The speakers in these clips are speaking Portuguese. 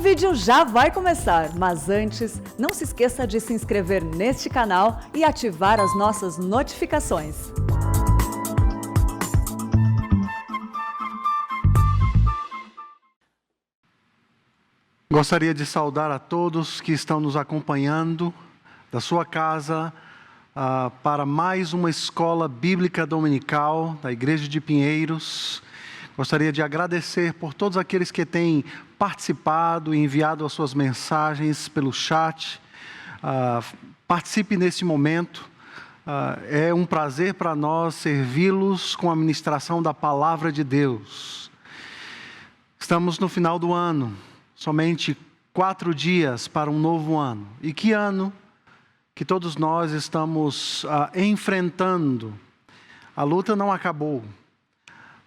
vídeo já vai começar, mas antes, não se esqueça de se inscrever neste canal e ativar as nossas notificações. Gostaria de saudar a todos que estão nos acompanhando da sua casa para mais uma escola bíblica dominical da Igreja de Pinheiros. Gostaria de agradecer por todos aqueles que têm participado e enviado as suas mensagens pelo chat. Participe nesse momento. É um prazer para nós servi-los com a ministração da Palavra de Deus. Estamos no final do ano, somente 4 dias para um novo ano. E que ano que todos nós estamos enfrentando. A luta não acabou.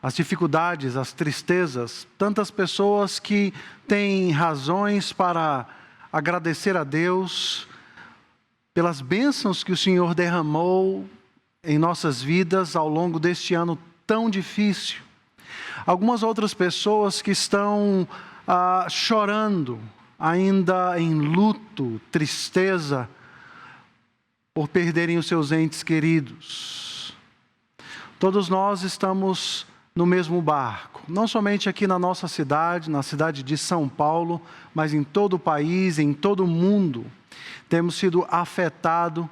As dificuldades, as tristezas, tantas pessoas que têm razões para agradecer a Deus pelas bênçãos que o Senhor derramou em nossas vidas ao longo deste ano tão difícil. Algumas outras pessoas que estão chorando, ainda em luto, tristeza, por perderem os seus entes queridos. Todos nós estamos no mesmo barco, não somente aqui na nossa cidade, na cidade de São Paulo, mas em todo o país, em todo o mundo. Temos sido afetados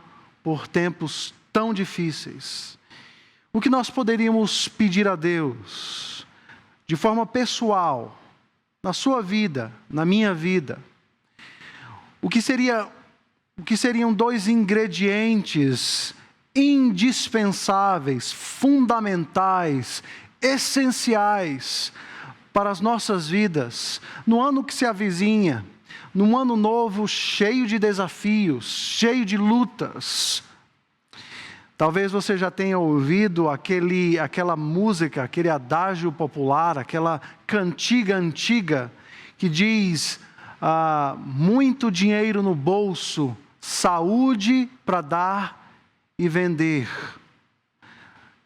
por tempos tão difíceis. O que nós poderíamos pedir a Deus, de forma pessoal, na sua vida, na minha vida? O que seriam 2 ingredientes indispensáveis, fundamentais, essenciais para as nossas vidas, no ano que se avizinha, num ano novo cheio de desafios, cheio de lutas? Talvez você já tenha ouvido aquela música, aquele adágio popular, aquela cantiga antiga que diz: muito dinheiro no bolso, saúde para dar e vender.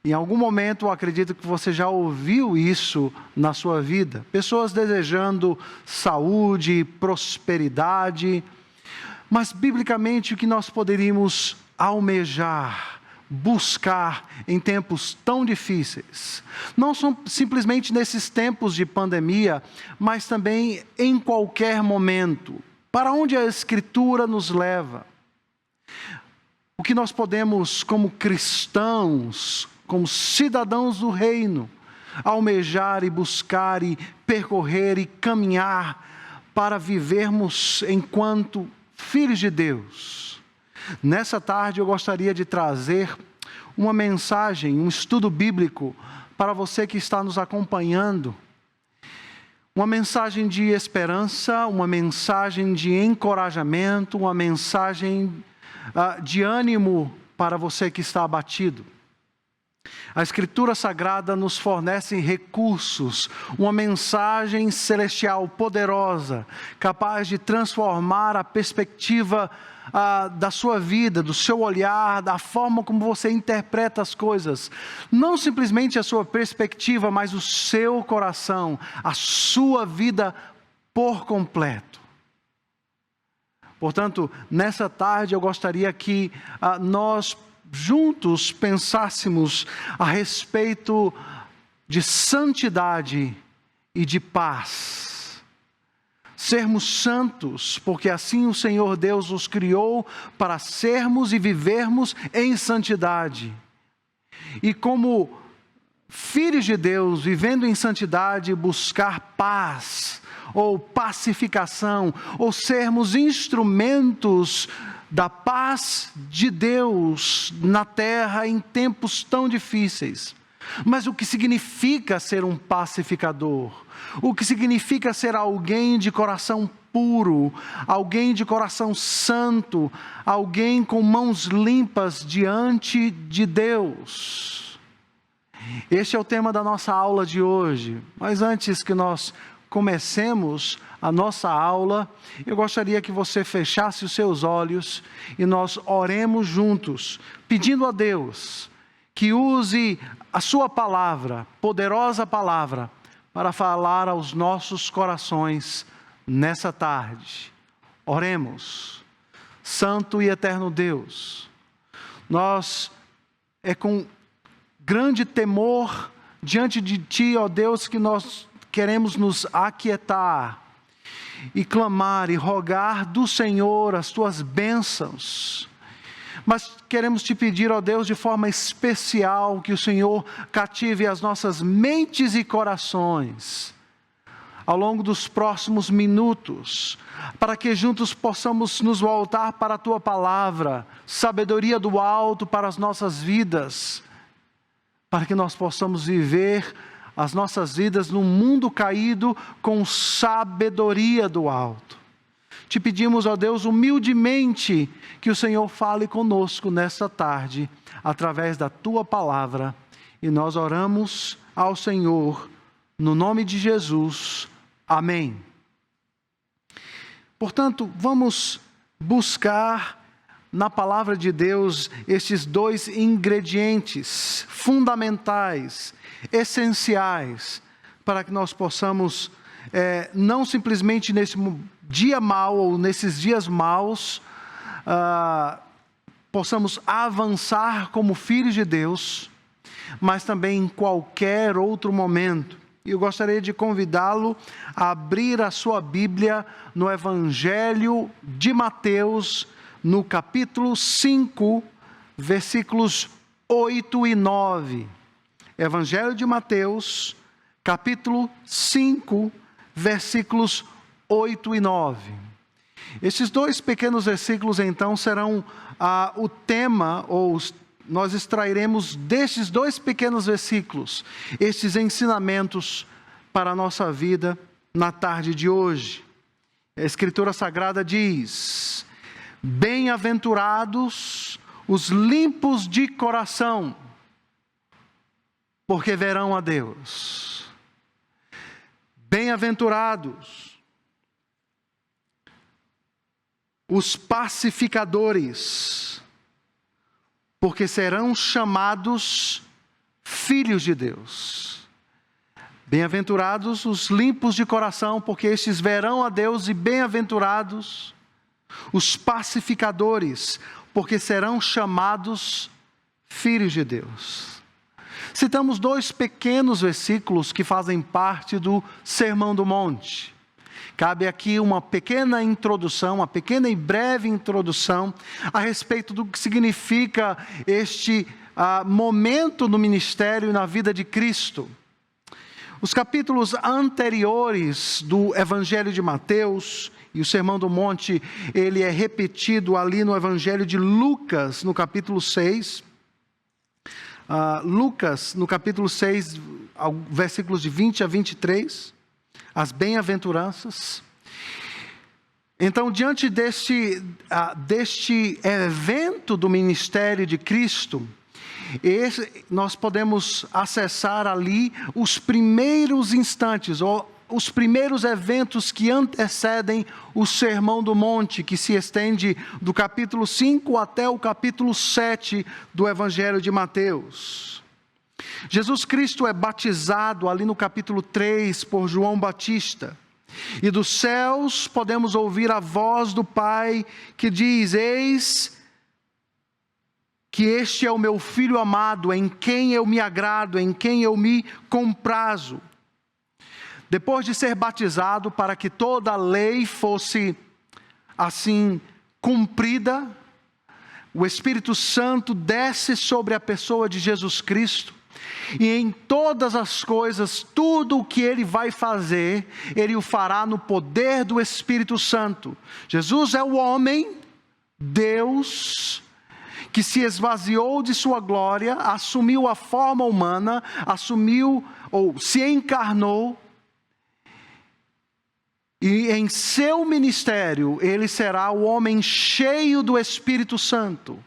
Em algum momento, eu acredito que você já ouviu isso na sua vida. Pessoas desejando saúde, prosperidade. Mas, biblicamente, o que nós poderíamos almejar, buscar em tempos tão difíceis? Não são simplesmente nesses tempos de pandemia, mas também em qualquer momento. Para onde a Escritura nos leva? O que nós podemos, como cristãos, como cidadãos do reino, almejar e buscar e percorrer e caminhar para vivermos enquanto filhos de Deus? Nessa tarde eu gostaria de trazer uma mensagem, um estudo bíblico para você que está nos acompanhando. Uma mensagem de esperança, uma mensagem de encorajamento, uma mensagem de ânimo para você que está abatido. A Escritura Sagrada nos fornece recursos, uma mensagem celestial poderosa, capaz de transformar a perspectiva da sua vida, do seu olhar, da forma como você interpreta as coisas. Não simplesmente a sua perspectiva, mas o seu coração, a sua vida por completo. Portanto, nessa tarde eu gostaria que nós juntos pensássemos a respeito de santidade e de paz. Sermos santos, porque assim o Senhor Deus os criou para sermos e vivermos em santidade. E como filhos de Deus, vivendo em santidade, buscar paz, ou pacificação, ou sermos instrumentos da paz de Deus na terra em tempos tão difíceis. Mas o que significa ser um pacificador? O que significa ser alguém de coração puro, alguém de coração santo, alguém com mãos limpas diante de Deus? Este é o tema da nossa aula de hoje. Mas antes que nós comecemos a nossa aula, eu gostaria que você fechasse os seus olhos e nós oremos juntos, pedindo a Deus que use a sua palavra, poderosa palavra, para falar aos nossos corações nessa tarde. Oremos. Santo e eterno Deus, nós é com grande temor diante de Ti, ó Deus, que nós queremos nos aquietar e clamar e rogar do Senhor as Tuas bênçãos. Mas queremos Te pedir, ó Deus, de forma especial, que o Senhor cative as nossas mentes e corações ao longo dos próximos minutos, para que juntos possamos nos voltar para a Tua palavra, sabedoria do alto para as nossas vidas, para que nós possamos viver as nossas vidas num mundo caído com sabedoria do alto. Te pedimos, ó Deus, humildemente, que o Senhor fale conosco nesta tarde, através da Tua palavra, e nós oramos ao Senhor, no nome de Jesus. Amém. Portanto, vamos buscar na palavra de Deus estes dois ingredientes fundamentais, essenciais, para que nós possamos, não simplesmente nesse dia mau ou nesses dias maus, possamos avançar como filhos de Deus, mas também em qualquer outro momento. E eu gostaria de convidá-lo a abrir a sua Bíblia no Evangelho de Mateus, no capítulo 5, versículos 8 e 9. Evangelho de Mateus, capítulo 5, versículos 8 e 9. Esses dois pequenos versículos, então, serão o tema, ou nós extrairemos destes dois pequenos versículos estes ensinamentos para a nossa vida na tarde de hoje. A Escritura Sagrada diz: bem-aventurados os limpos de coração, porque verão a Deus. Bem-aventurados os pacificadores, porque serão chamados filhos de Deus. Bem-aventurados os limpos de coração, porque estes verão a Deus, e bem-aventurados os pacificadores, porque serão chamados filhos de Deus. Citamos dois pequenos versículos que fazem parte do Sermão do Monte. Cabe aqui uma pequena introdução, uma pequena e breve introdução a respeito do que significa este momento no ministério e na vida de Cristo. Os capítulos anteriores do Evangelho de Mateus e o Sermão do Monte, ele é repetido ali no Evangelho de Lucas, no capítulo 6. Lucas, no capítulo 6, versículos de 20 a 23, as bem-aventuranças. Então, diante deste evento do ministério de Cristo, nós podemos acessar ali os primeiros instantes, ou os primeiros eventos que antecedem o Sermão do Monte, que se estende do capítulo 5 até o capítulo 7 do Evangelho de Mateus. Jesus Cristo é batizado ali no capítulo 3 por João Batista. E dos céus podemos ouvir a voz do Pai que diz: eis que este é o meu Filho amado, em quem eu me agrado, em quem eu me comprazo. Depois de ser batizado, para que toda a lei fosse assim cumprida, o Espírito Santo desce sobre a pessoa de Jesus Cristo, e em todas as coisas, tudo o que Ele vai fazer, Ele o fará no poder do Espírito Santo. Jesus é o homem, Deus, que se esvaziou de sua glória, assumiu a forma humana, se encarnou, e em seu ministério, Ele será o homem cheio do Espírito Santo.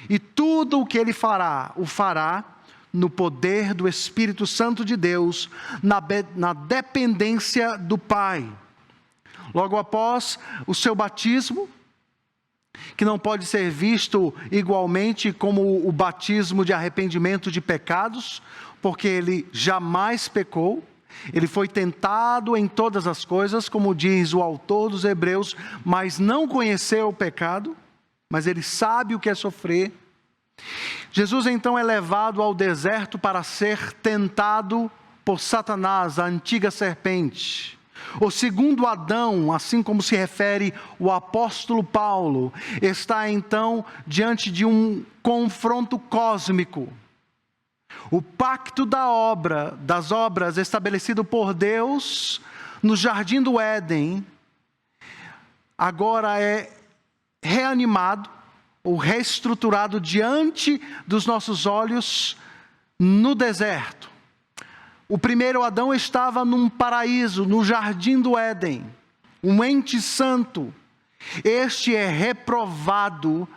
E tudo o que Ele fará, o fará no poder do Espírito Santo de Deus, na dependência do Pai. Logo após o seu batismo, que não pode ser visto igualmente como o batismo de arrependimento de pecados, porque Ele jamais pecou. Ele foi tentado em todas as coisas, como diz o autor dos Hebreus, mas não conheceu o pecado, mas ele sabe o que é sofrer. Jesus então é levado ao deserto para ser tentado por Satanás, a antiga serpente. O segundo Adão, assim como se refere o apóstolo Paulo, está então diante de um confronto cósmico. O pacto das obras estabelecido por Deus no jardim do Éden, agora é reanimado ou reestruturado diante dos nossos olhos no deserto. O primeiro Adão estava num paraíso, no jardim do Éden, um ente santo. Este é reprovado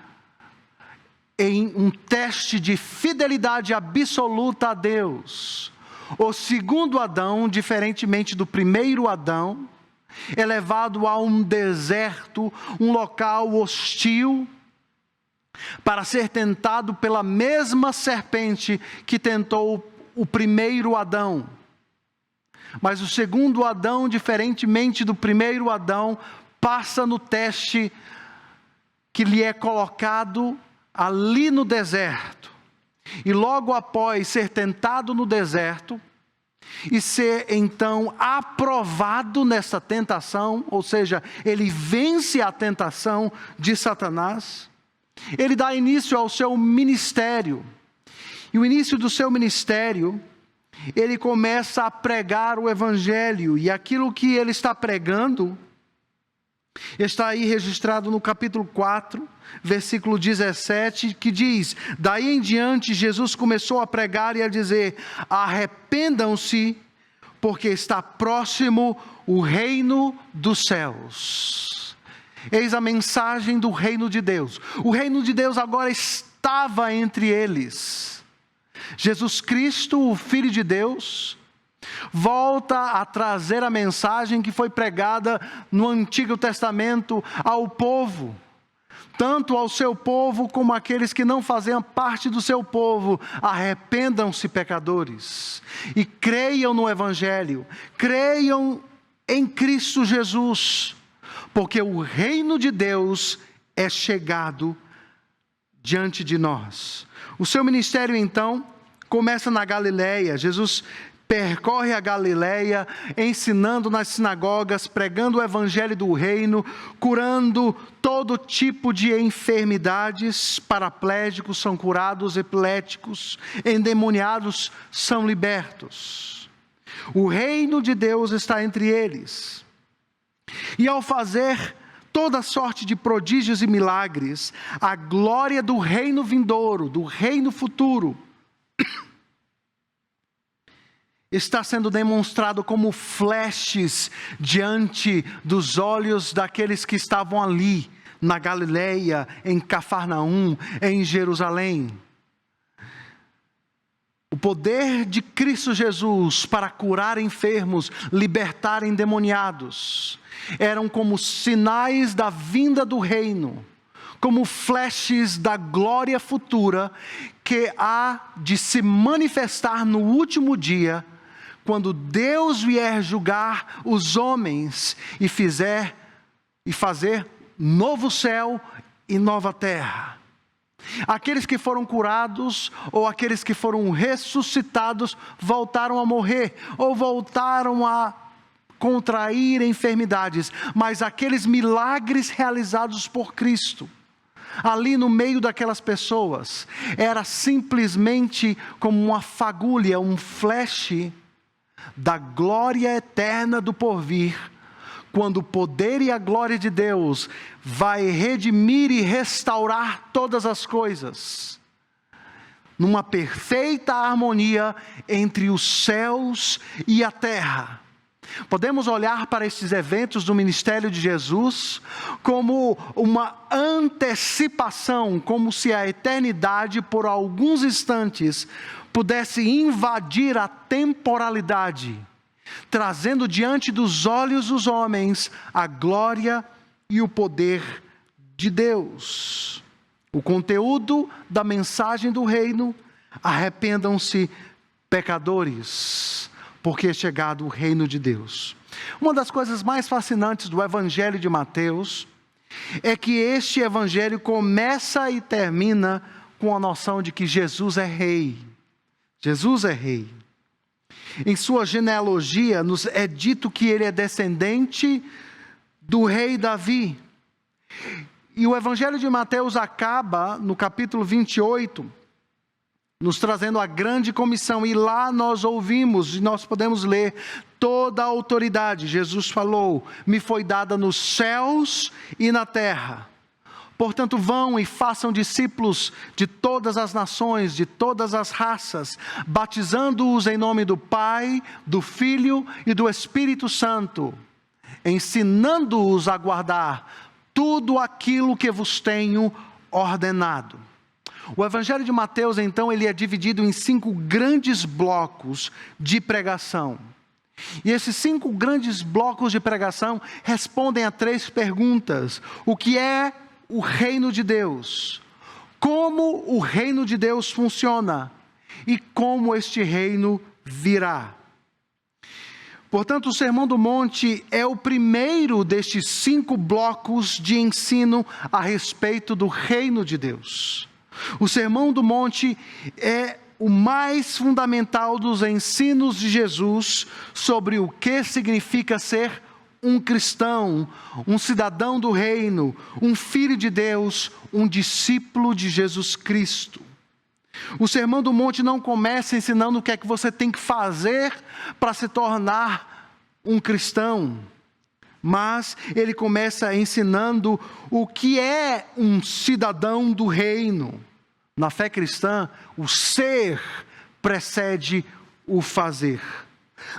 em um teste de fidelidade absoluta a Deus. O segundo Adão, diferentemente do primeiro Adão, é levado a um deserto, um local hostil, para ser tentado pela mesma serpente que tentou o primeiro Adão. Mas o segundo Adão, diferentemente do primeiro Adão, passa no teste que lhe é colocado ali no deserto. E logo após ser tentado no deserto e ser então aprovado nessa tentação, ou seja, ele vence a tentação de Satanás, ele dá início ao seu ministério. E o início do seu ministério, ele começa a pregar o Evangelho. E aquilo que ele está pregando, está aí registrado no capítulo 4, versículo 17, que diz: daí em diante Jesus começou a pregar e a dizer: arrependam-se, porque está próximo o reino dos céus. Eis a mensagem do reino de Deus. O reino de Deus agora estava entre eles. Jesus Cristo, o Filho de Deus, volta a trazer a mensagem que foi pregada no Antigo Testamento ao povo, tanto ao seu povo como àqueles que não faziam parte do seu povo. Arrependam-se, pecadores, e creiam no Evangelho, creiam em Cristo Jesus, porque o reino de Deus é chegado diante de nós. O seu ministério então começa na Galileia. Jesus percorre a Galileia, ensinando nas sinagogas, pregando o evangelho do reino, curando todo tipo de enfermidades. Paraplégicos são curados, epiléticos, endemoniados são libertos. O reino de Deus está entre eles. E ao fazer toda sorte de prodígios e milagres, a glória do reino vindouro, do reino futuro, está sendo demonstrado como flashes diante dos olhos daqueles que estavam ali, na Galileia, em Cafarnaum, em Jerusalém. O poder de Cristo Jesus para curar enfermos, libertar endemoniados, eram como sinais da vinda do reino, como flashes da glória futura que há de se manifestar no último dia, quando Deus vier julgar os homens e fazer novo céu e nova terra. Aqueles que foram curados ou aqueles que foram ressuscitados voltaram a morrer ou voltaram a contrair enfermidades, mas aqueles milagres realizados por Cristo ali no meio daquelas pessoas era simplesmente como uma fagulha, um flash da glória eterna do porvir, quando o poder e a glória de Deus vai redimir e restaurar todas as coisas, numa perfeita harmonia entre os céus e a terra. Podemos olhar para esses eventos do ministério de Jesus como uma antecipação, como se a eternidade, por alguns instantes, pudesse invadir a temporalidade, trazendo diante dos olhos dos homens a glória e o poder de Deus. O conteúdo da mensagem do reino: arrependam-se, pecadores, porque é chegado o reino de Deus. Uma das coisas mais fascinantes do Evangelho de Mateus é que este Evangelho começa e termina com a noção de que Jesus é rei. Jesus é rei. Em sua genealogia nos é dito que ele é descendente do rei Davi. E o Evangelho de Mateus acaba no capítulo 28, nos trazendo a grande comissão. E lá nós ouvimos, e nós podemos ler, toda a autoridade, Jesus falou, me foi dada nos céus e na terra. Portanto, vão e façam discípulos de todas as nações, de todas as raças, batizando-os em nome do Pai, do Filho e do Espírito Santo, ensinando-os a guardar tudo aquilo que vos tenho ordenado. O Evangelho de Mateus, então, ele é dividido em 5 grandes blocos de pregação. E esses 5 grandes blocos de pregação respondem a 3 perguntas. O que é o reino de Deus? Como o reino de Deus funciona? E como este reino virá? Portanto, o Sermão do Monte é o primeiro destes 5 blocos de ensino a respeito do reino de Deus. O Sermão do Monte é o mais fundamental dos ensinos de Jesus sobre o que significa ser um cristão, um cidadão do reino, um filho de Deus, um discípulo de Jesus Cristo. O Sermão do Monte não começa ensinando o que é que você tem que fazer para se tornar um cristão, mas ele começa ensinando o que é um cidadão do reino. Na fé cristã, o ser precede o fazer.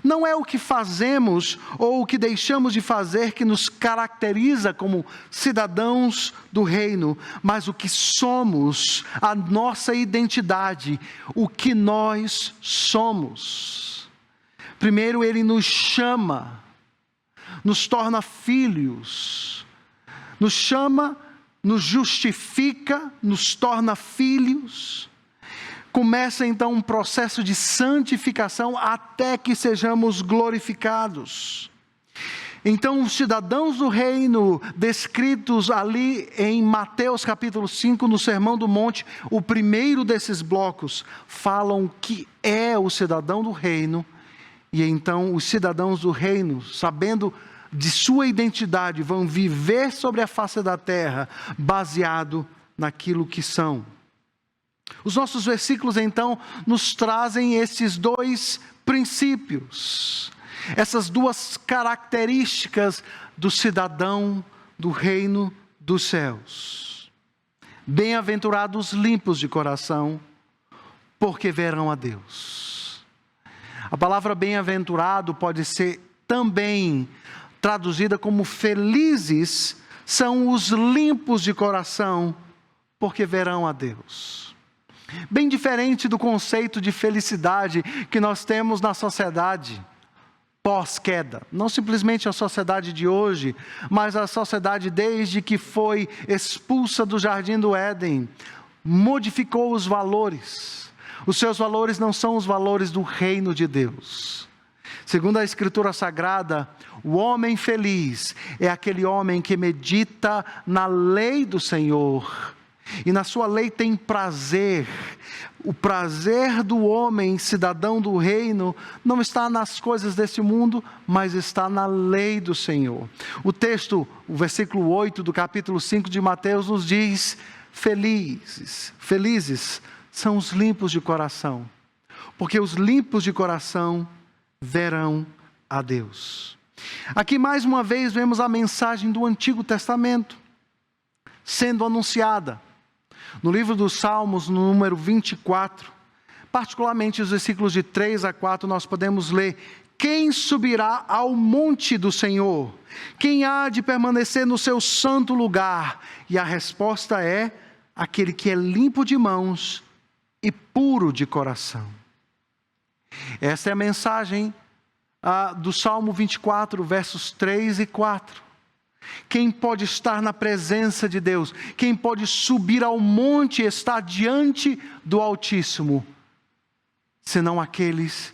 Não é o que fazemos ou o que deixamos de fazer que nos caracteriza como cidadãos do reino, mas o que somos, a nossa identidade, o que nós somos. Primeiro, ele nos chama, nos torna filhos, nos chama, nos justifica, nos torna filhos. Começa então um processo de santificação até que sejamos glorificados. Então, os cidadãos do reino, descritos ali em Mateus capítulo 5, no Sermão do Monte, o primeiro desses blocos, falam o que é o cidadão do reino. E então, os cidadãos do reino, sabendo de sua identidade, vão viver sobre a face da terra, baseado naquilo que são. Os nossos versículos, então, nos trazem esses 2 princípios, essas 2 características do cidadão do reino dos céus. Bem-aventurados limpos de coração, porque verão a Deus. A palavra bem-aventurado pode ser também traduzida como felizes são os limpos de coração, porque verão a Deus. Bem diferente do conceito de felicidade que nós temos na sociedade pós-queda. Não simplesmente a sociedade de hoje, mas a sociedade desde que foi expulsa do Jardim do Éden, modificou os valores. Os seus valores não são os valores do reino de Deus. Segundo a Escritura Sagrada, o homem feliz é aquele homem que medita na lei do Senhor. E na sua lei tem prazer. O prazer do homem, cidadão do reino, não está nas coisas deste mundo, mas está na lei do Senhor. O texto, o versículo 8 do capítulo 5 de Mateus nos diz: felizes são os limpos de coração, porque os limpos de coração verão a Deus. Aqui mais uma vez vemos a mensagem do Antigo Testamento sendo anunciada. No livro dos Salmos, no número 24, particularmente os versículos de 3 a 4, nós podemos ler: quem subirá ao monte do Senhor? Quem há de permanecer no seu santo lugar? E a resposta é: aquele que é limpo de mãos e puro de coração. Essa é a mensagem do Salmo 24, versos 3 e 4. Quem pode estar na presença de Deus? Quem pode subir ao monte e estar diante do Altíssimo? Senão aqueles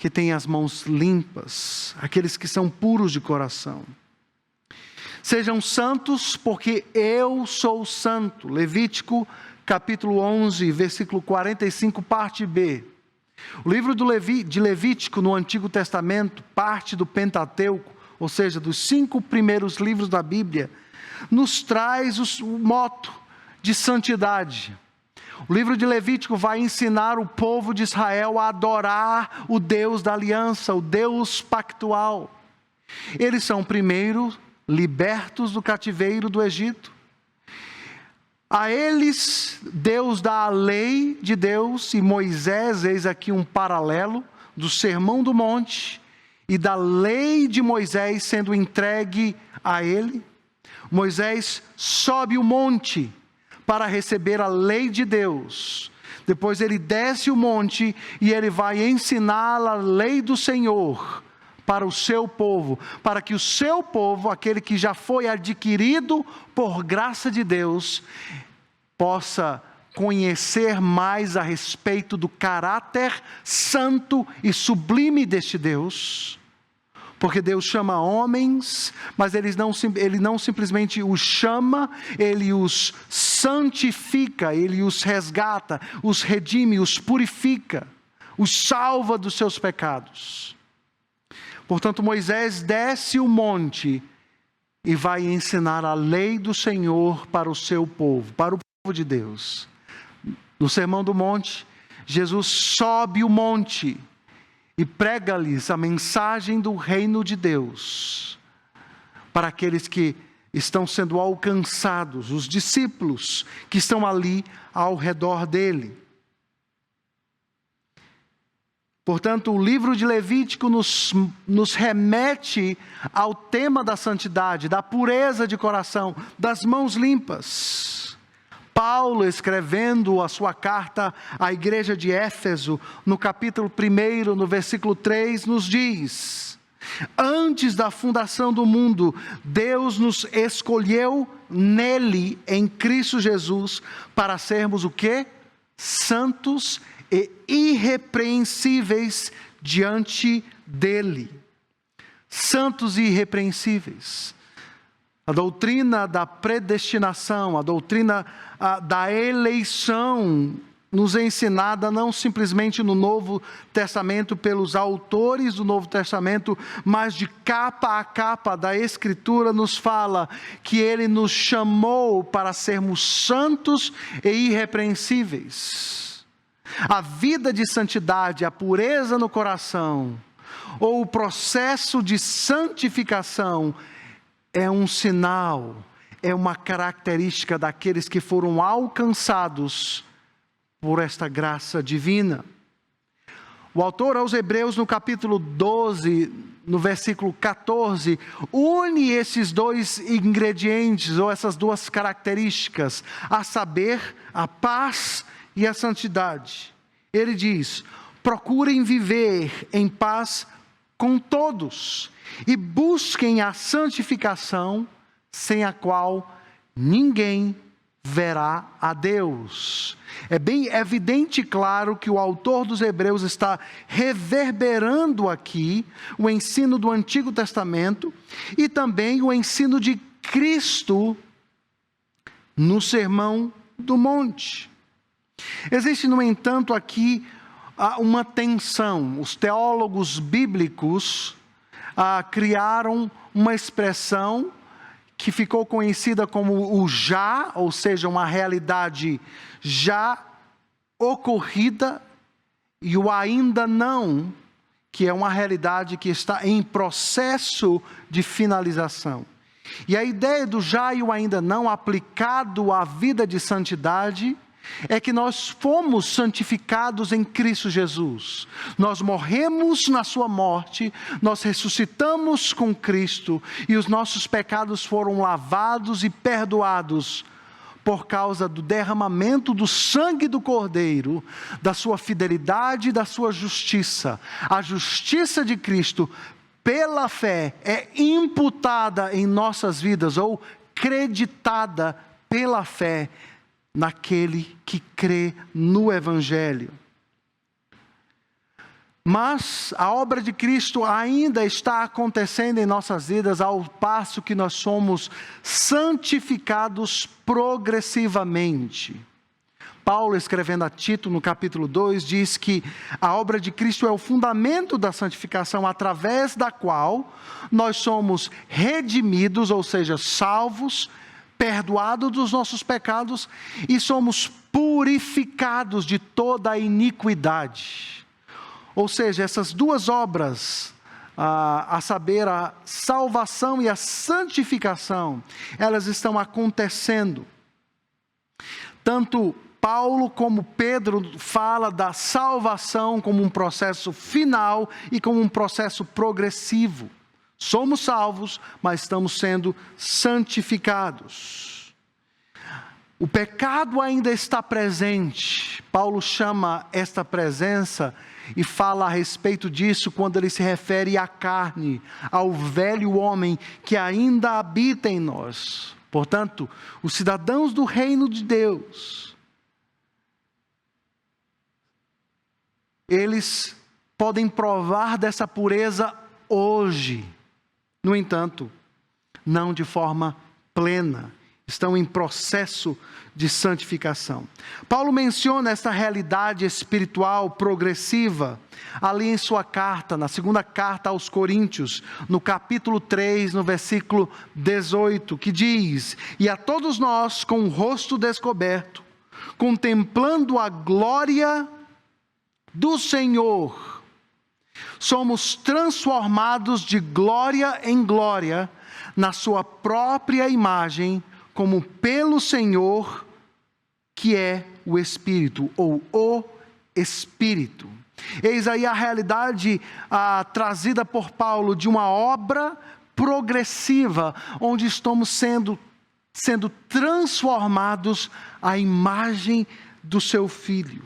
que têm as mãos limpas, aqueles que são puros de coração. Sejam santos, porque eu sou santo. Levítico capítulo 11, versículo 45, parte B. O livro de Levítico no Antigo Testamento, parte do Pentateuco, ou seja, dos 5 primeiros livros da Bíblia, nos traz o moto de santidade. O livro de Levítico vai ensinar o povo de Israel a adorar o Deus da aliança, o Deus pactual. Eles são primeiro libertos do cativeiro do Egito. A eles, Deus dá a lei de Deus, e Moisés, eis aqui um paralelo do Sermão do Monte e da lei de Moisés sendo entregue a ele. Moisés sobe o monte para receber a lei de Deus. Depois ele desce o monte e ele vai ensinar a lei do Senhor para o seu povo, para que o seu povo, aquele que já foi adquirido por graça de Deus, possa conhecer mais a respeito do caráter santo e sublime deste Deus. Porque Deus chama homens, mas Ele não simplesmente os chama, Ele os santifica, Ele os resgata, os redime, os purifica, os salva dos seus pecados. Portanto, Moisés desce o monte e vai ensinar a lei do Senhor para o seu povo, para o povo de Deus. No Sermão do Monte, Jesus sobe o monte e prega-lhes a mensagem do reino de Deus para aqueles que estão sendo alcançados, os discípulos que estão ali ao redor dele. Portanto, o livro de Levítico nos remete ao tema da santidade, da pureza de coração, das mãos limpas. Paulo, escrevendo a sua carta à igreja de Éfeso, no capítulo 1, no versículo 3, nos diz: antes da fundação do mundo, Deus nos escolheu nele, em Cristo Jesus, para sermos o quê? Santos e irrepreensíveis diante dele. Santos e irrepreensíveis. A doutrina da predestinação, a doutrina da eleição, nos é ensinada não simplesmente no Novo Testamento pelos autores do Novo Testamento, mas de capa a capa da Escritura nos fala que Ele nos chamou para sermos santos e irrepreensíveis. A vida de santidade, a pureza no coração, ou o processo de santificação, é um sinal, é uma característica daqueles que foram alcançados por esta graça divina. O autor aos Hebreus, no capítulo 12, no versículo 14, une esses dois ingredientes, ou essas duas características, a saber, a paz e a santidade. Ele diz: procurem viver em paz com todos e busquem a santificação, sem a qual ninguém verá a Deus. É bem evidente e claro que o autor dos Hebreus está reverberando aqui o ensino do Antigo Testamento e também o ensino de Cristo no Sermão do Monte. Existe, no entanto, aqui uma tensão. Os teólogos bíblicos criaram uma expressão que ficou conhecida como o já, ou seja, uma realidade já ocorrida, e o ainda não, que é uma realidade que está em processo de finalização. E a ideia do já e o ainda não aplicado à vida de santidade é que nós fomos santificados em Cristo Jesus. Nós morremos na sua morte, nós ressuscitamos com Cristo e os nossos pecados foram lavados e perdoados por causa do derramamento do sangue do Cordeiro, da sua fidelidade e da sua justiça. A justiça de Cristo, pela fé, é imputada em nossas vidas, ou creditada pela fé naquele que crê no Evangelho. Mas a obra de Cristo ainda está acontecendo em nossas vidas, ao passo que nós somos santificados progressivamente. Paulo, escrevendo a Tito, no capítulo 2, diz que a obra de Cristo é o fundamento da santificação, através da qual nós somos redimidos, ou seja, salvos, perdoados dos nossos pecados e somos purificados de toda a iniquidade. Ou seja, essas duas obras, a saber, a salvação e a santificação, elas estão acontecendo. Tanto Paulo como Pedro fala da salvação como um processo final e como um processo progressivo. Somos salvos, mas estamos sendo santificados. O pecado ainda está presente. Paulo chama esta presença e fala a respeito disso quando ele se refere à carne, ao velho homem que ainda habita em nós. Portanto, os cidadãos do reino de Deus, eles podem provar dessa pureza hoje. No entanto, não de forma plena. Estão em processo de santificação. Paulo menciona esta realidade espiritual progressiva ali em sua carta, na segunda carta aos Coríntios, no capítulo 3, no versículo 18, que diz: "E a todos nós, com o rosto descoberto, contemplando a glória do Senhor, somos transformados de glória em glória, na sua própria imagem, como pelo Senhor, que é o Espírito", ou o Espírito. Eis aí a realidade trazida por Paulo de uma obra progressiva, onde estamos sendo transformados à imagem do seu Filho.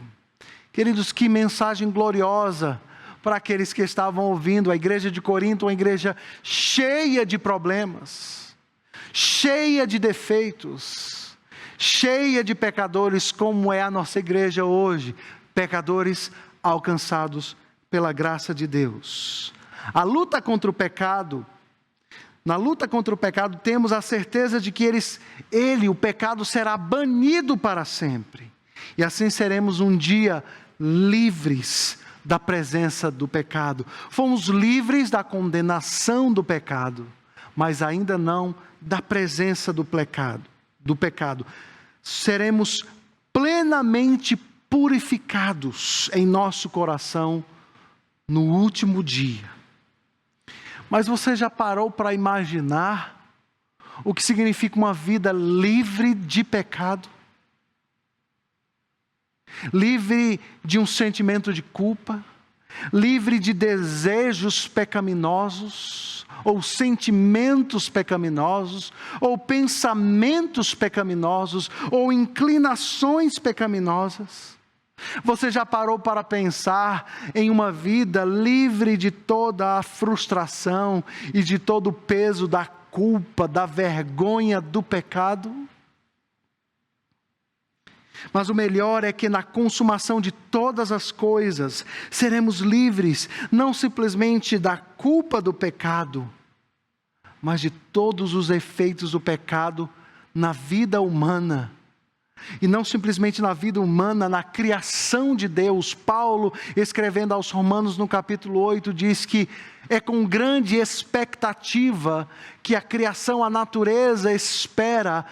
Queridos, que mensagem gloriosa para aqueles que estavam ouvindo. A igreja de Corinto, uma igreja cheia de problemas, cheia de defeitos, cheia de pecadores, como é a nossa igreja hoje, pecadores alcançados pela graça de Deus. A luta contra o pecado, na luta contra o pecado, temos a certeza de que o pecado será banido para sempre. E assim seremos um dia livres da presença do pecado. Fomos livres da condenação do pecado, mas ainda não da presença do pecado. Seremos plenamente purificados em nosso coração no último dia. Mas você já parou para imaginar o que significa uma vida livre de pecado? Livre de um sentimento de culpa, livre de desejos pecaminosos, ou sentimentos pecaminosos, ou pensamentos pecaminosos, ou inclinações pecaminosas. Você já parou para pensar em uma vida livre de toda a frustração e de todo o peso da culpa, da vergonha do pecado? Mas o melhor é que na consumação de todas as coisas, seremos livres, não simplesmente da culpa do pecado, mas de todos os efeitos do pecado na vida humana. E não simplesmente na vida humana, na criação de Deus. Paulo, escrevendo aos Romanos no capítulo 8, diz que é com grande expectativa que a criação, a natureza espera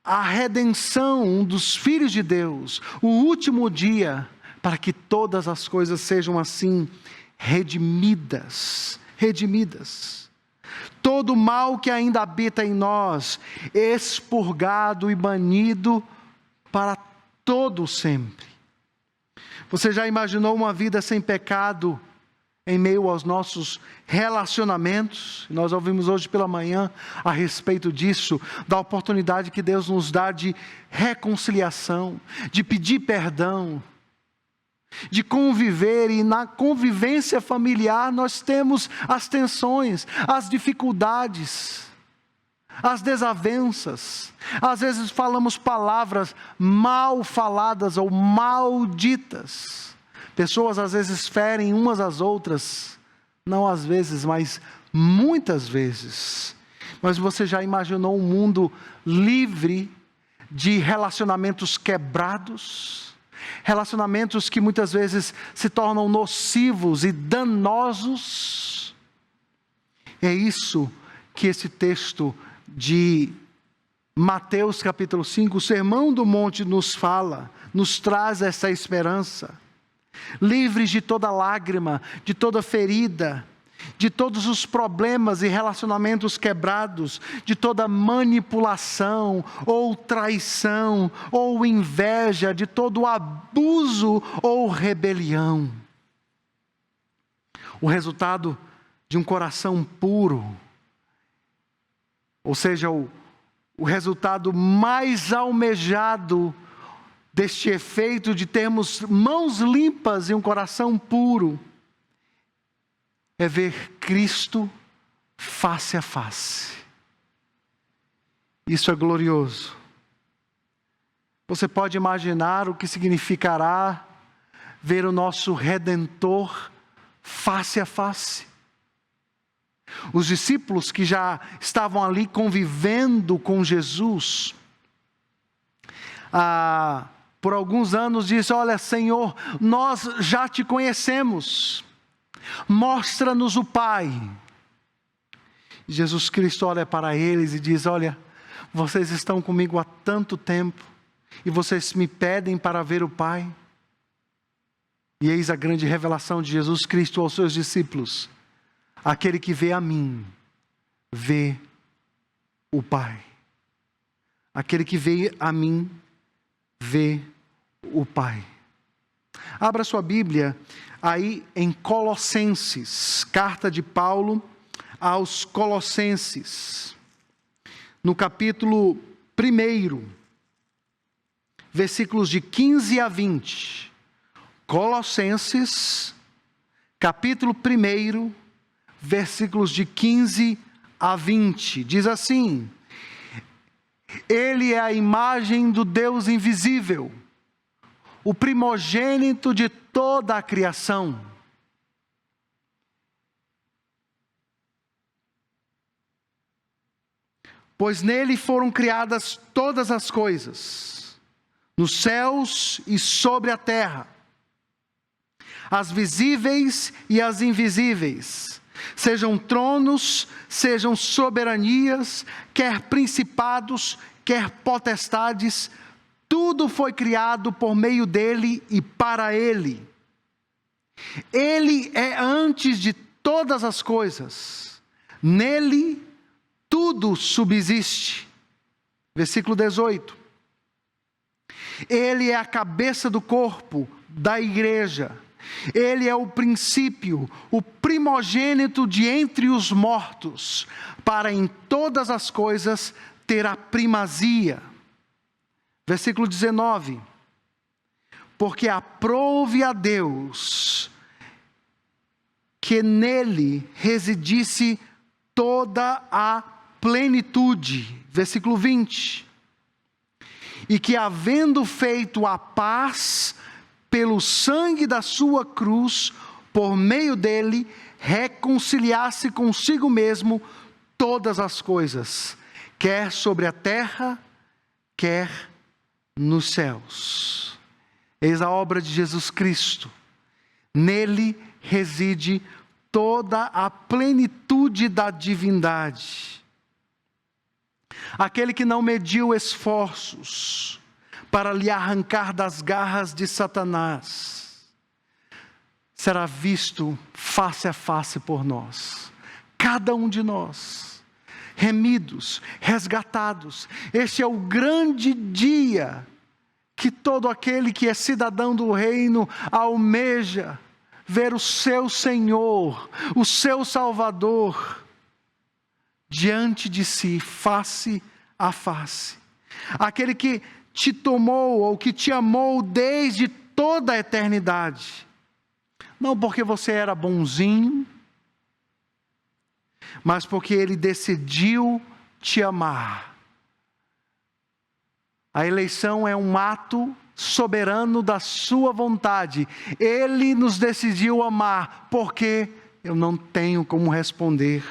a redenção dos filhos de Deus, o último dia, para que todas as coisas sejam assim redimidas. Todo o mal que ainda habita em nós, expurgado e banido para todo sempre. Você já imaginou uma vida sem pecado em meio aos nossos relacionamentos? Nós ouvimos hoje pela manhã a respeito disso, da oportunidade que Deus nos dá de reconciliação, de pedir perdão, de conviver. E na convivência familiar nós temos as tensões, as dificuldades, as desavenças. Às vezes falamos palavras mal faladas ou malditas. Pessoas às vezes ferem umas às outras, não às vezes, mas muitas vezes. Mas você já imaginou um mundo livre de relacionamentos quebrados? Relacionamentos que muitas vezes se tornam nocivos e danosos? É isso que esse texto de Mateus capítulo 5, o Sermão do Monte nos fala, nos traz essa esperança. Livres de toda lágrima, de toda ferida, de todos os problemas e relacionamentos quebrados, de toda manipulação, ou traição, ou inveja, de todo abuso ou rebelião. O resultado de um coração puro, ou seja, o resultado mais almejado deste efeito de termos mãos limpas e um coração puro, é ver Cristo face a face. Isso é glorioso. Você pode imaginar o que significará ver o nosso Redentor face a face? Os discípulos que já estavam ali convivendo com Jesus, por alguns anos disse: olha, Senhor, nós já te conhecemos, mostra-nos o Pai. Jesus Cristo olha para eles e diz: olha, vocês estão comigo há tanto tempo, e vocês me pedem para ver o Pai. E eis a grande revelação de Jesus Cristo aos seus discípulos: aquele que vê a mim, vê o Pai. Aquele que vê a mim, vê o Pai. Abra sua Bíblia aí em Colossenses, carta de Paulo aos Colossenses, no capítulo 1, versículos de 15 a 20. Colossenses, capítulo 1, versículos de 15 a 20. Diz assim: Ele é a imagem do Deus invisível, o primogênito de toda a criação. Pois nele foram criadas todas as coisas, nos céus e sobre a terra, as visíveis e as invisíveis, sejam tronos, sejam soberanias, quer principados, quer potestades, tudo foi criado por meio dele e para ele. Ele é antes de todas as coisas, nele tudo subsiste. Versículo 18. Ele é a cabeça do corpo, da igreja. Ele é o princípio, o primogênito de entre os mortos, para em todas as coisas ter a primazia. Versículo 19. Porque aprouve a Deus que nele residisse toda a plenitude. Versículo 20. E que havendo feito a paz pelo sangue da sua cruz, por meio dele, reconciliasse consigo mesmo todas as coisas, quer sobre a terra, quer nos céus. Eis a obra de Jesus Cristo. Nele reside toda a plenitude da divindade. Aquele que não mediu esforços para lhe arrancar das garras de Satanás, será visto face a face por nós. Cada um de nós, remidos, resgatados. Este é o grande dia que todo aquele que é cidadão do reino almeja ver o seu Senhor, o seu Salvador, diante de si, face a face. Aquele que te tomou ou que te amou desde toda a eternidade. Não porque você era bonzinho, mas porque Ele decidiu te amar. A eleição é um ato soberano da sua vontade, Ele nos decidiu amar. Por quê? Eu não tenho como responder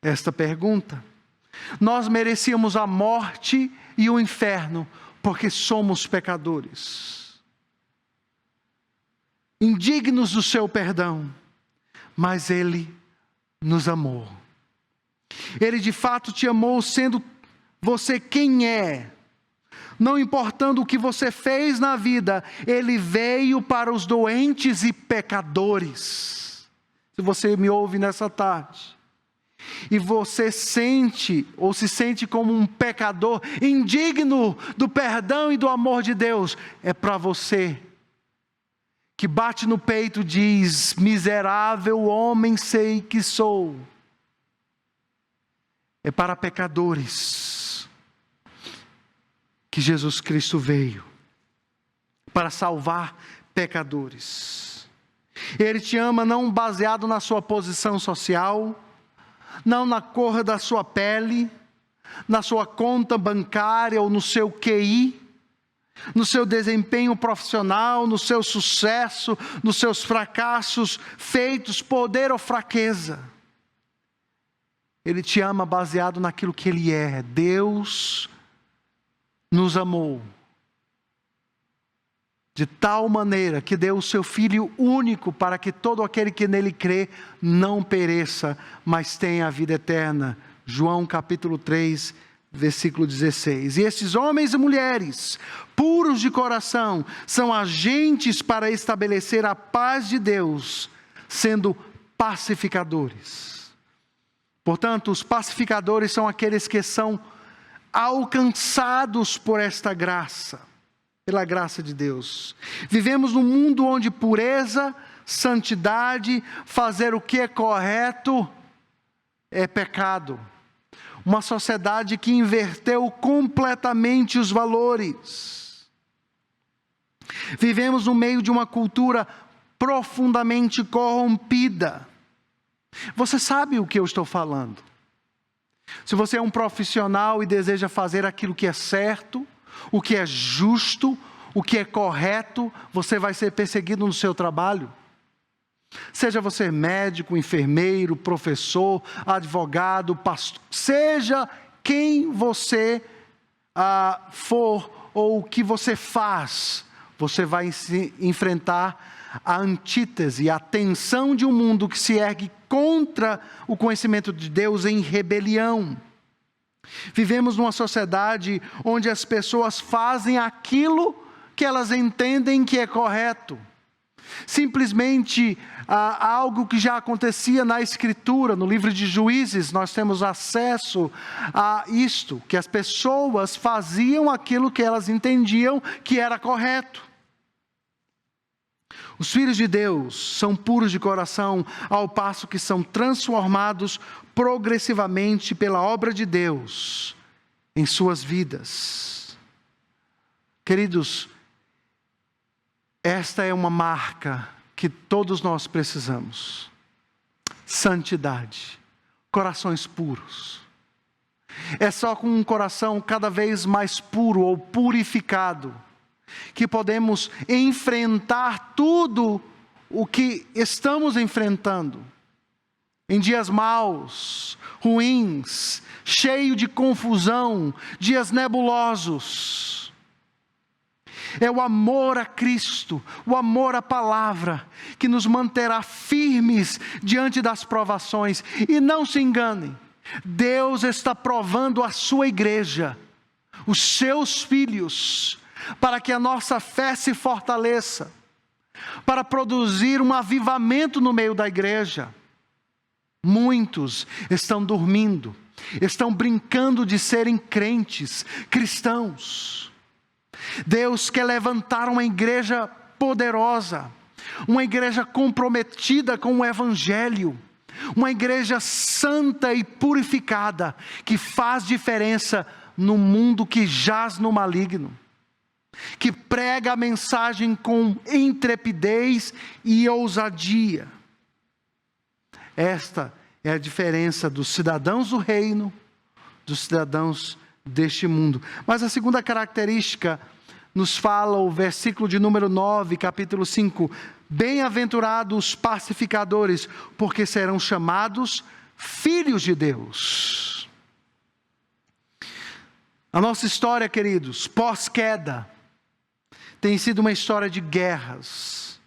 esta pergunta. Nós merecíamos a morte e o inferno, porque somos pecadores, indignos do seu perdão, mas Ele nos amou. Ele de fato te amou sendo você quem é. Não importando o que você fez na vida, Ele veio para os doentes e pecadores. Se você me ouve nessa tarde, e você sente ou se sente como um pecador, indigno do perdão e do amor de Deus, é para você que bate no peito e diz: miserável homem sei que sou. É para pecadores que Jesus Cristo veio, para salvar pecadores. Ele te ama não baseado na sua posição social, não na cor da sua pele, na sua conta bancária ou no seu QI, no seu desempenho profissional, no seu sucesso, nos seus fracassos, feitos, poder ou fraqueza. Ele te ama baseado naquilo que Ele é. Deus nos amou de tal maneira que deu o seu Filho único para que todo aquele que nele crê não pereça, mas tenha a vida eterna. João capítulo 3, versículo 16. E esses homens e mulheres, puros de coração, são agentes para estabelecer a paz de Deus, sendo pacificadores. Portanto, os pacificadores são aqueles que são alcançados por esta graça, pela graça de Deus. Vivemos num mundo onde pureza, santidade, fazer o que é correto é pecado. Uma sociedade que inverteu completamente os valores. Vivemos no meio de uma cultura profundamente corrompida. Você sabe o que eu estou falando. Se você é um profissional e deseja fazer aquilo que é certo, o que é justo, o que é correto, você vai ser perseguido no seu trabalho. Seja você médico, enfermeiro, professor, advogado, pastor, seja quem você for ou o que você faz, você vai enfrentar a antítese, a tensão de um mundo que se ergue contra o conhecimento de Deus em rebelião. Vivemos numa sociedade onde as pessoas fazem aquilo que elas entendem que é correto. Simplesmente algo que já acontecia na Escritura, no livro de Juízes, nós temos acesso a isto, que as pessoas faziam aquilo que elas entendiam que era correto. Os filhos de Deus são puros de coração, ao passo que são transformados progressivamente pela obra de Deus em suas vidas. Queridos, esta é uma marca que todos nós precisamos. Santidade, corações puros. É só com um coração cada vez mais puro ou purificado que podemos enfrentar tudo o que estamos enfrentando. Em dias maus, ruins, cheio de confusão, dias nebulosos. É o amor a Cristo, o amor à palavra, que nos manterá firmes diante das provações. E não se enganem, Deus está provando a sua igreja, os seus filhos, para que a nossa fé se fortaleça, para produzir um avivamento no meio da igreja. Muitos estão dormindo, estão brincando de serem crentes, cristãos. Deus quer levantar uma igreja poderosa, uma igreja comprometida com o Evangelho, uma igreja santa e purificada, que faz diferença no mundo que jaz no maligno, que prega a mensagem com intrepidez e ousadia. Esta é a diferença dos cidadãos do reino, dos cidadãos deste mundo. Mas a segunda característica nos fala o versículo de número 9, capítulo 5. Bem-aventurados os pacificadores, porque serão chamados filhos de Deus. A nossa história, queridos, pós-queda, tem sido uma história de guerras,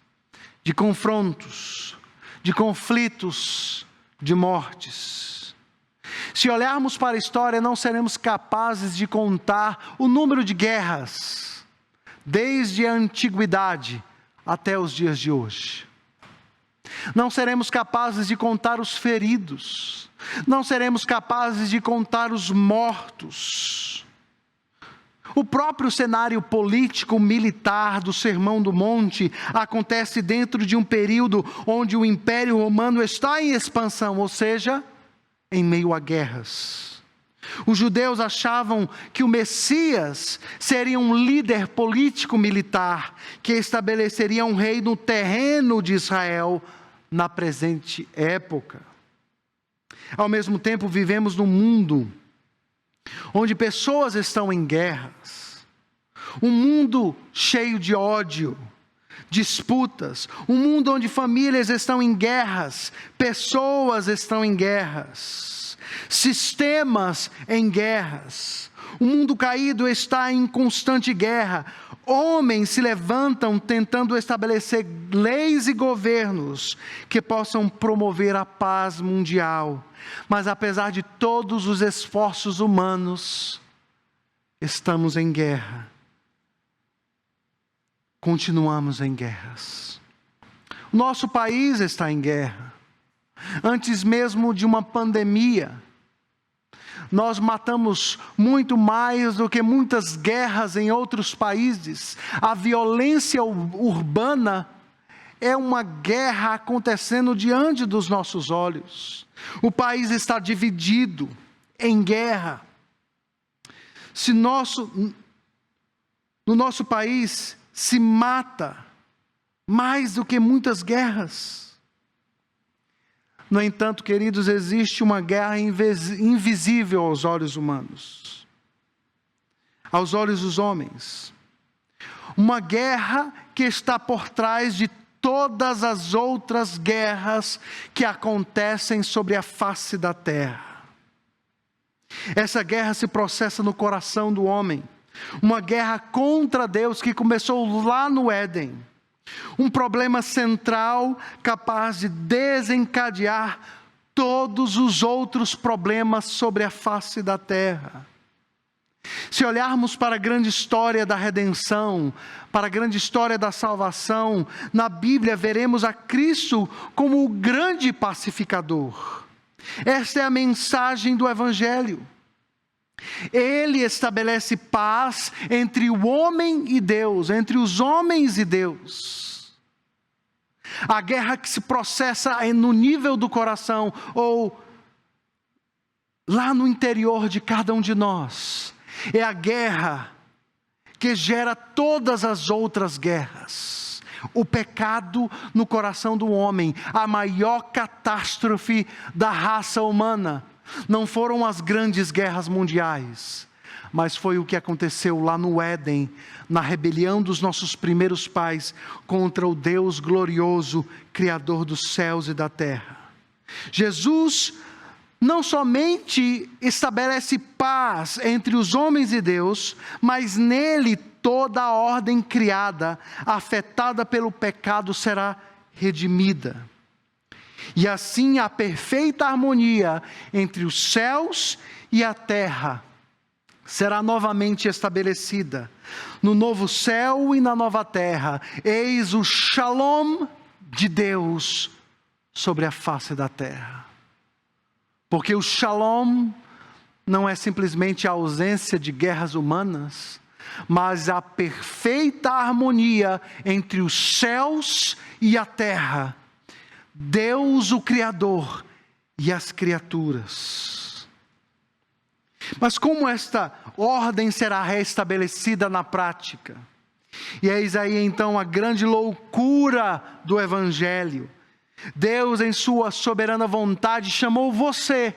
de confrontos, de conflitos, de mortes. Se olharmos para a história, não seremos capazes de contar o número de guerras, desde a antiguidade até os dias de hoje. Não seremos capazes de contar os feridos, não seremos capazes de contar os mortos. O próprio cenário político militar do Sermão do Monte acontece dentro de um período onde o Império Romano está em expansão, ou seja, em meio a guerras. Os judeus achavam que o Messias seria um líder político-militar que estabeleceria um rei no terreno de Israel na presente época. Ao mesmo tempo, vivemos num mundo onde pessoas estão em guerras, um mundo cheio de ódio, disputas, um mundo onde famílias estão em guerras, pessoas estão em guerras, sistemas em guerras. O mundo caído está em constante guerra. Homens se levantam tentando estabelecer leis e governos que possam promover a paz mundial. Mas apesar de todos os esforços humanos, estamos em guerra. Continuamos em guerras. O nosso país está em guerra. Antes mesmo de uma pandemia, nós matamos muito mais do que muitas guerras em outros países. A violência urbana é uma guerra acontecendo diante dos nossos olhos. O país está dividido em guerra. No nosso país se mata mais do que muitas guerras. No entanto, queridos, existe uma guerra invisível aos olhos humanos, aos olhos dos homens. Uma guerra que está por trás de todas as outras guerras que acontecem sobre a face da terra. Essa guerra se processa no coração do homem. Uma guerra contra Deus que começou lá no Éden. Um problema central capaz de desencadear todos os outros problemas sobre a face da terra. Se olharmos para a grande história da redenção, para a grande história da salvação, na Bíblia veremos a Cristo como o grande pacificador. Esta é a mensagem do Evangelho. Ele estabelece paz entre o homem e Deus, entre os homens e Deus. A guerra que se processa no nível do coração, ou lá no interior de cada um de nós, é a guerra que gera todas as outras guerras. O pecado no coração do homem, a maior catástrofe da raça humana. Não foram as grandes guerras mundiais, mas foi o que aconteceu lá no Éden, na rebelião dos nossos primeiros pais contra o Deus glorioso, Criador dos céus e da terra. Jesus não somente estabelece paz entre os homens e Deus, mas nele toda a ordem criada, afetada pelo pecado, será redimida. E assim a perfeita harmonia entre os céus e a terra será novamente estabelecida. No novo céu e na nova terra, eis o Shalom de Deus sobre a face da terra. Porque o Shalom não é simplesmente a ausência de guerras humanas, mas a perfeita harmonia entre os céus e a terra. Deus, o Criador, e as criaturas. Mas como esta ordem será restabelecida na prática? E eis aí então a grande loucura do Evangelho. Deus, em sua soberana vontade, chamou você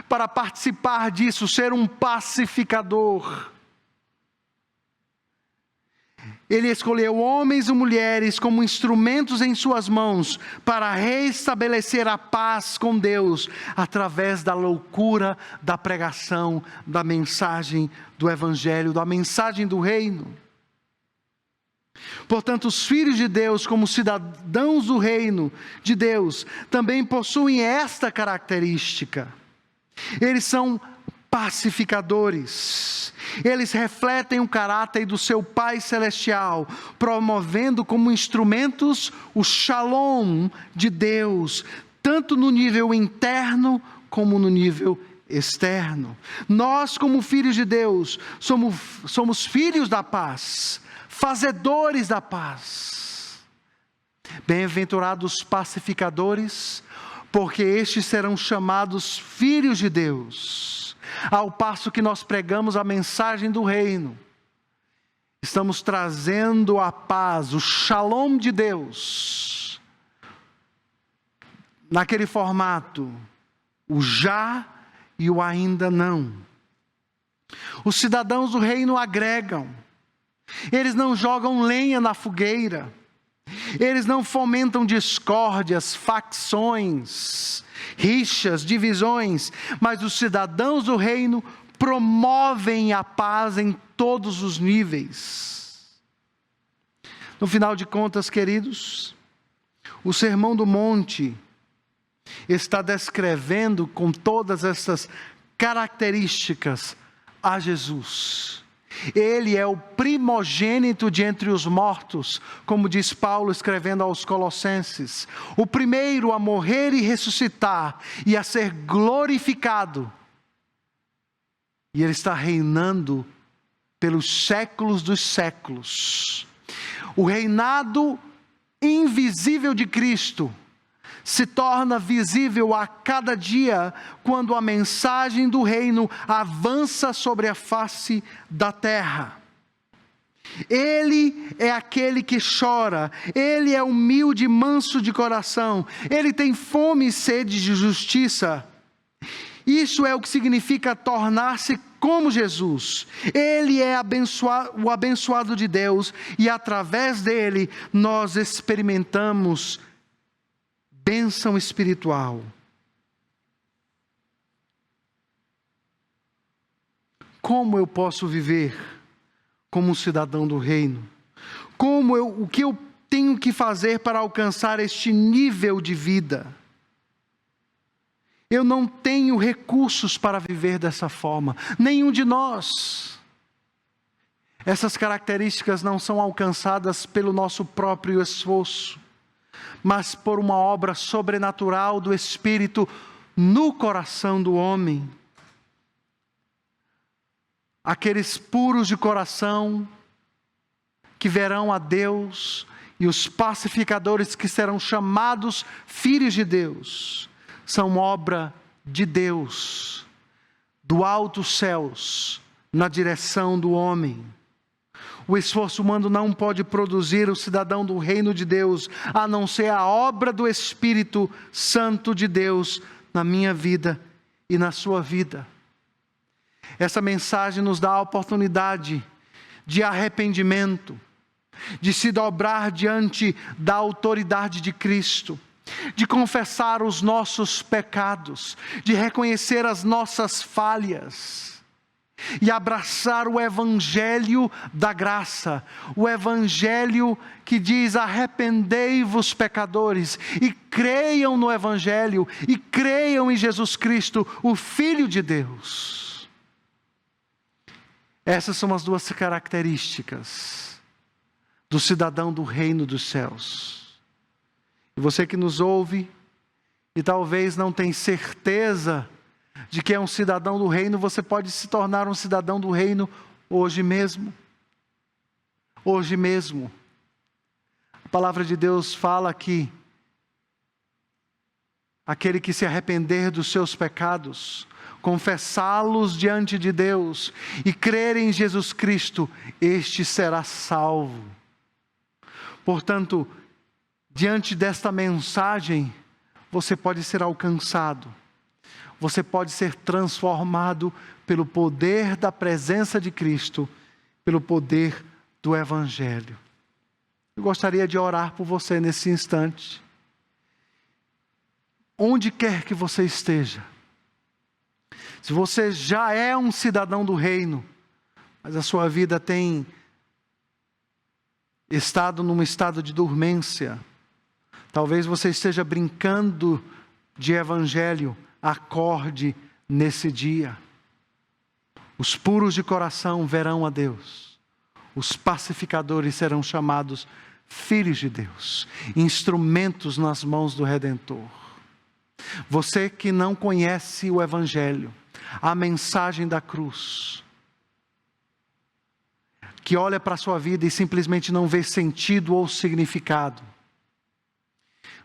para participar disso, ser um pacificador. Ele escolheu homens e mulheres como instrumentos em suas mãos para restabelecer a paz com Deus através da loucura da pregação, da mensagem do Evangelho, da mensagem do reino. Portanto, os filhos de Deus, como cidadãos do reino de Deus, também possuem esta característica. Eles são pacificadores. Eles refletem o caráter do seu Pai Celestial, promovendo como instrumentos o shalom de Deus, tanto no nível interno como no nível externo. Nós, como filhos de Deus, somos filhos da paz, fazedores da paz. Bem-aventurados os pacificadores, porque estes serão chamados filhos de Deus. Ao passo que nós pregamos a mensagem do reino, estamos trazendo a paz, o shalom de Deus, naquele formato, o já e o ainda não. Os cidadãos do reino agregam, eles não jogam lenha na fogueira, eles não fomentam discórdias, facções, rixas, divisões, mas os cidadãos do reino promovem a paz em todos os níveis. No final de contas, queridos, o Sermão do Monte está descrevendo com todas essas características a Jesus. Ele é o primogênito de entre os mortos, como diz Paulo escrevendo aos Colossenses. O primeiro a morrer e ressuscitar e a ser glorificado. E Ele está reinando pelos séculos dos séculos. O reinado invisível de Cristo se torna visível a cada dia quando a mensagem do reino avança sobre a face da terra. Ele é aquele que chora, ele é humilde e manso de coração, ele tem fome e sede de justiça. Isso é o que significa tornar-se como Jesus. Ele é o abençoado de Deus e através dele nós experimentamos bênção espiritual. Como eu posso viver como um cidadão do reino? O que eu tenho que fazer para alcançar este nível de vida? Eu não tenho recursos para viver dessa forma, nenhum de nós. Essas características não são alcançadas pelo nosso próprio esforço, mas por uma obra sobrenatural do Espírito no coração do homem. Aqueles puros de coração que verão a Deus e os pacificadores que serão chamados filhos de Deus, são obra de Deus, do alto céus, na direção do homem. O esforço humano não pode produzir o cidadão do reino de Deus, a não ser a obra do Espírito Santo de Deus na minha vida e na sua vida. Essa mensagem nos dá a oportunidade de arrependimento, de se dobrar diante da autoridade de Cristo, de confessar os nossos pecados, de reconhecer as nossas falhas e abraçar o Evangelho da graça, o Evangelho que diz: arrependei-vos, pecadores, e creiam no Evangelho, e creiam em Jesus Cristo, o Filho de Deus. Essas são as duas características do cidadão do reino dos céus. E você que nos ouve e talvez não tenha certeza de que é um cidadão do reino, você pode se tornar um cidadão do reino hoje mesmo. Hoje mesmo. A palavra de Deus fala que aquele que se arrepender dos seus pecados, confessá-los diante de Deus e crer em Jesus Cristo, este será salvo. Portanto, diante desta mensagem, você pode ser alcançado. Você pode ser transformado pelo poder da presença de Cristo, pelo poder do Evangelho. Eu gostaria de orar por você nesse instante. Onde quer que você esteja, se você já é um cidadão do reino, mas a sua vida tem estado num estado de dormência, talvez você esteja brincando de evangelho, acorde nesse dia. Os puros de coração verão a Deus, os pacificadores serão chamados filhos de Deus, instrumentos nas mãos do Redentor. Você que não conhece o evangelho, a mensagem da cruz, que olha para a sua vida e simplesmente não vê sentido ou significado.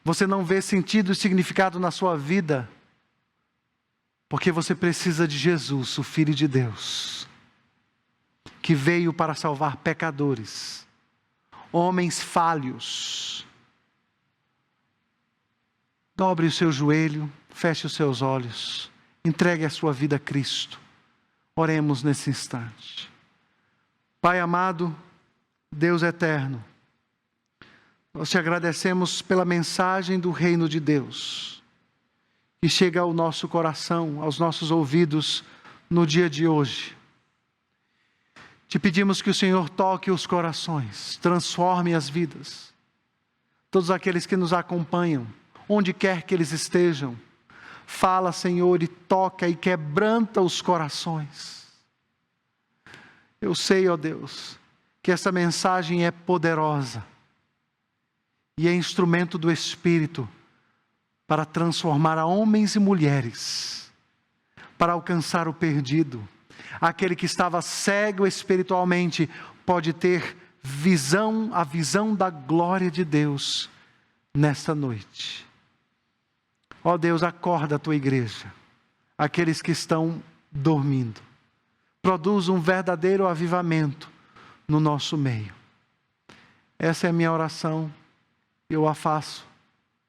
Você não vê sentido e significado na sua vida, porque você precisa de Jesus, o Filho de Deus, que veio para salvar pecadores, homens falhos. Dobre o seu joelho, feche os seus olhos, entregue a sua vida a Cristo. Oremos nesse instante. Pai amado, Deus eterno, nós te agradecemos pela mensagem do reino de Deus, que chega ao nosso coração, aos nossos ouvidos no dia de hoje. Te pedimos que o Senhor toque os corações, transforme as vidas. Todos aqueles que nos acompanham, onde quer que eles estejam, fala, Senhor, e toca e quebranta os corações. Eu sei, ó Deus, que essa mensagem é poderosa e é instrumento do Espírito para transformar a homens e mulheres, para alcançar o perdido. Aquele que estava cego espiritualmente pode ter a visão da glória de Deus nesta noite. Ó Deus, acorda a tua igreja, aqueles que estão dormindo. Produz um verdadeiro avivamento no nosso meio. Essa é a minha oração, eu a faço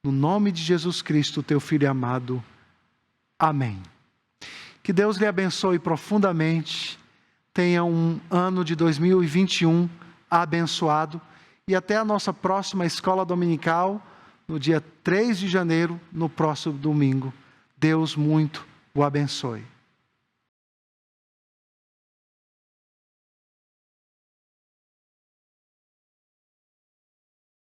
no nome de Jesus Cristo, teu Filho amado. Amém. Que Deus lhe abençoe profundamente, tenha um ano de 2021 abençoado e até a nossa próxima escola dominical, no dia 3 de janeiro, no próximo domingo. Deus muito o abençoe.